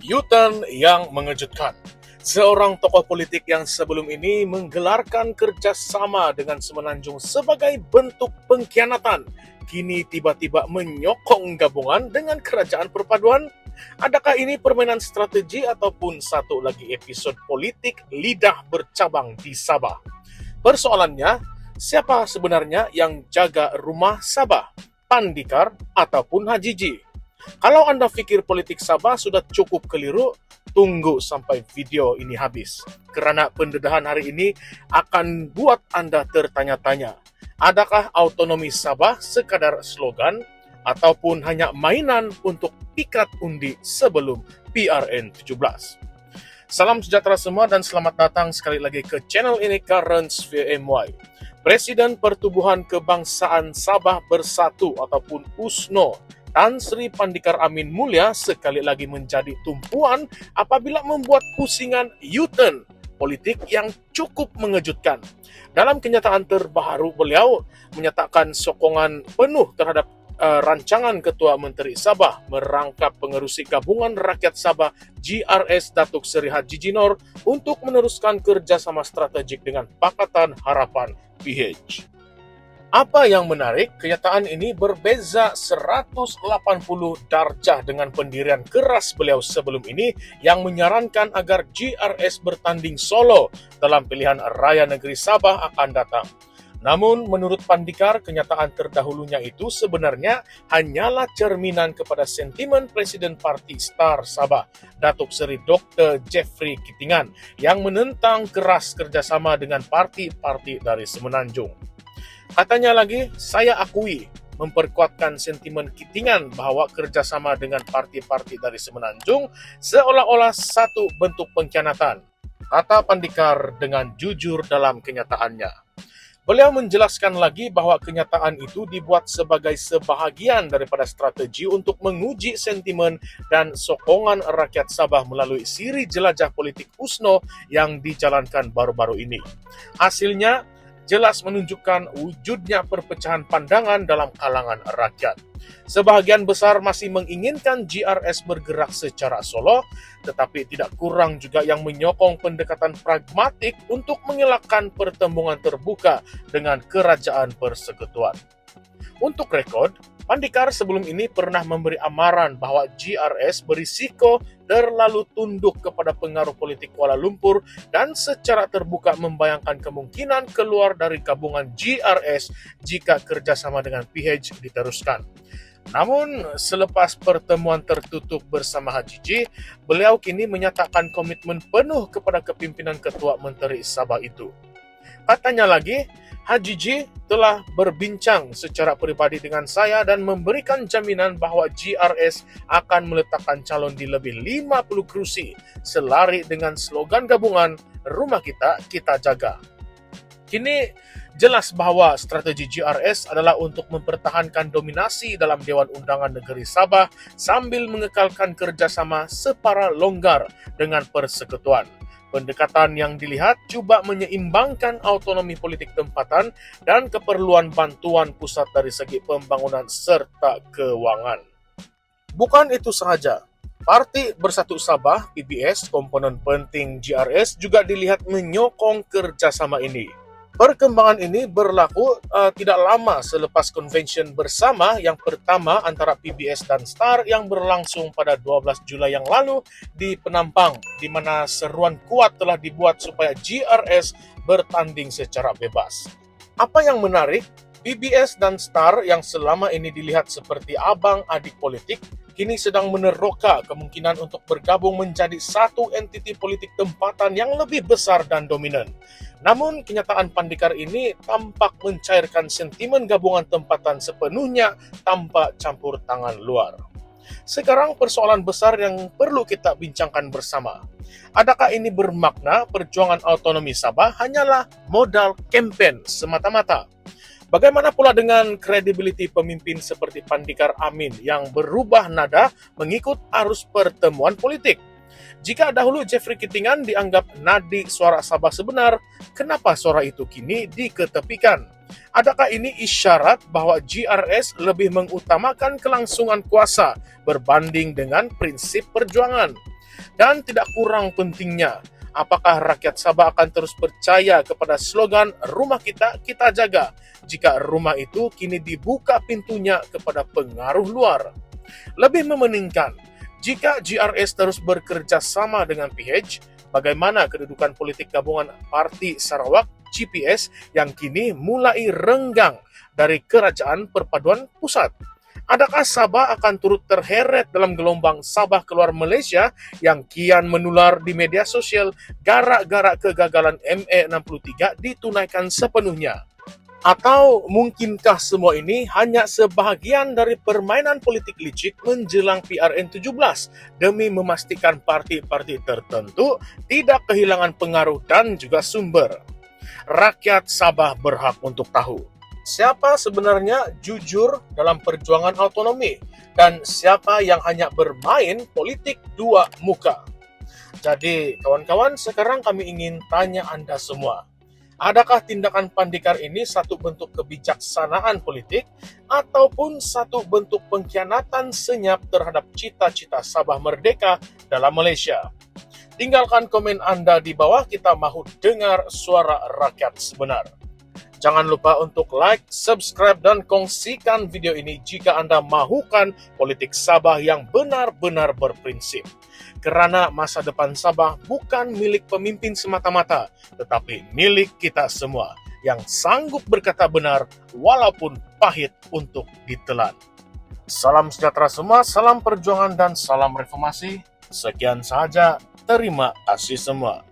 U-turn yang mengejutkan. Seorang tokoh politik yang sebelum ini menggelarkan kerjasama dengan Semenanjung sebagai bentuk pengkhianatan, kini tiba-tiba menyokong gabungan dengan kerajaan perpaduan. Adakah ini permainan strategi ataupun satu lagi episode politik lidah bercabang di Sabah? Persoalannya, siapa sebenarnya yang jaga rumah Sabah? Pandikar ataupun Haji G? Kalau Anda pikir politik Sabah sudah cukup keliru, tunggu sampai video ini habis. Kerana pendedahan hari ini akan buat Anda tertanya-tanya, adakah autonomi Sabah sekadar slogan ataupun hanya mainan untuk pikat undi sebelum PRN 17? Salam sejahtera semua dan selamat datang sekali lagi ke channel ini Currents VMY. Presiden Pertubuhan Kebangsaan Sabah Bersatu ataupun USNO, Tan Sri Pandikar Amin Mulia sekali lagi menjadi tumpuan apabila membuat pusingan U-turn politik yang cukup mengejutkan. Dalam kenyataan terbaru, beliau menyatakan sokongan penuh terhadap rancangan Ketua Menteri Sabah merangkap pengerusi Gabungan Rakyat Sabah GRS Datuk Seri Haji Jinor untuk meneruskan kerjasama strategik dengan Pakatan Harapan PH. Apa yang menarik, kenyataan ini berbeza 180 darjah dengan pendirian keras beliau sebelum ini yang menyarankan agar GRS bertanding solo dalam pilihan raya negeri Sabah akan datang. Namun, menurut Pandikar, kenyataan terdahulunya itu sebenarnya hanyalah cerminan kepada sentimen Presiden Parti Star Sabah, Datuk Seri Dr. Jeffrey Kitingan, yang menentang keras kerjasama dengan parti-parti dari Semenanjung. Katanya lagi, saya akui memperkuatkan sentimen Kitingan bahwa kerjasama dengan parti-parti dari Semenanjung seolah-olah satu bentuk pengkhianatan, kata Pandikar dengan jujur dalam kenyataannya. Beliau menjelaskan lagi bahwa kenyataan itu dibuat sebagai sebahagian daripada strategi untuk menguji sentimen dan sokongan rakyat Sabah melalui siri jelajah politik USNO yang dijalankan baru-baru ini. Hasilnya jelas menunjukkan wujudnya perpecahan pandangan dalam kalangan rakyat. Sebahagian besar masih menginginkan GRS bergerak secara solo, tetapi tidak kurang juga yang menyokong pendekatan pragmatik untuk mengelakkan pertembungan terbuka dengan kerajaan persekutuan. Untuk rekod, Pandikar sebelum ini pernah memberi amaran bahwa GRS berisiko terlalu tunduk kepada pengaruh politik Kuala Lumpur dan secara terbuka membayangkan kemungkinan keluar dari gabungan GRS jika kerjasama dengan PH diteruskan. Namun, selepas pertemuan tertutup bersama Haji G, beliau kini menyatakan komitmen penuh kepada kepimpinan Ketua Menteri Sabah itu. Katanya lagi, Haji G telah berbincang secara pribadi dengan saya dan memberikan jaminan bahwa GRS akan meletakkan calon di lebih 50 kursi selari dengan slogan gabungan Rumah Kita, Kita Jaga. Kini jelas bahwa strategi GRS adalah untuk mempertahankan dominasi dalam Dewan Undangan Negeri Sabah sambil mengekalkan kerjasama separa longgar dengan persekutuan. Pendekatan yang dilihat cuba menyeimbangkan autonomi politik tempatan dan keperluan bantuan pusat dari segi pembangunan serta keuangan. Bukan itu sahaja, Parti Bersatu Sabah (PBS), komponen penting GRS, juga dilihat menyokong kerjasama ini. Perkembangan ini berlaku tidak lama selepas konvensyen bersama yang pertama antara PBS dan STAR yang berlangsung pada 12 Julai yang lalu di Penampang, di mana seruan kuat telah dibuat supaya GRS bertanding secara bebas. Apa yang menarik, PBS dan STAR yang selama ini dilihat seperti abang adik politik, kini sedang meneroka kemungkinan untuk bergabung menjadi satu entiti politik tempatan yang lebih besar dan dominan. Namun, kenyataan Pandikar ini tampak mencairkan sentimen gabungan tempatan sepenuhnya tanpa campur tangan luar. Sekarang persoalan besar yang perlu kita bincangkan bersama. Adakah ini bermakna perjuangan autonomi Sabah hanyalah modal kempen semata-mata? Bagaimana pula dengan kredibiliti pemimpin seperti Pandikar Amin yang berubah nada mengikut arus pertemuan politik? Jika dahulu Jeffrey Kitingan dianggap nadi suara Sabah sebenar, kenapa suara itu kini diketepikan? Adakah ini isyarat bahwa GRS lebih mengutamakan kelangsungan kuasa berbanding dengan prinsip perjuangan? Dan tidak kurang pentingnya, apakah rakyat Sabah akan terus percaya kepada slogan rumah kita, kita jaga, jika rumah itu kini dibuka pintunya kepada pengaruh luar? Lebih mementingkan, jika GRS terus bekerja sama dengan PH, bagaimana kedudukan politik gabungan Parti Sarawak GPS yang kini mulai renggang dari Kerajaan Perpaduan Pusat? Adakah Sabah akan turut terheret dalam gelombang Sabah keluar Malaysia yang kian menular di media sosial gara-gara kegagalan MA63 ditunaikan sepenuhnya? Atau mungkinkah semua ini hanya sebahagian dari permainan politik licik menjelang PRN17 demi memastikan parti-parti tertentu tidak kehilangan pengaruh dan juga sumber? Rakyat Sabah berhak untuk tahu siapa sebenarnya jujur dalam perjuangan autonomi dan siapa yang hanya bermain politik dua muka. Jadi, kawan-kawan, sekarang kami ingin tanya Anda semua. Adakah tindakan Pandikar ini satu bentuk kebijaksanaan politik ataupun satu bentuk pengkhianatan senyap terhadap cita-cita Sabah merdeka dalam Malaysia? Tinggalkan komen Anda di bawah, kita mahu dengar suara rakyat sebenar. Jangan lupa untuk like, subscribe, dan kongsikan video ini jika Anda mahukan politik Sabah yang benar-benar berprinsip. Karena masa depan Sabah bukan milik pemimpin semata-mata, tetapi milik kita semua yang sanggup berkata benar walaupun pahit untuk ditelan. Salam sejahtera semua, salam perjuangan dan salam reformasi. Sekian saja, terima kasih semua.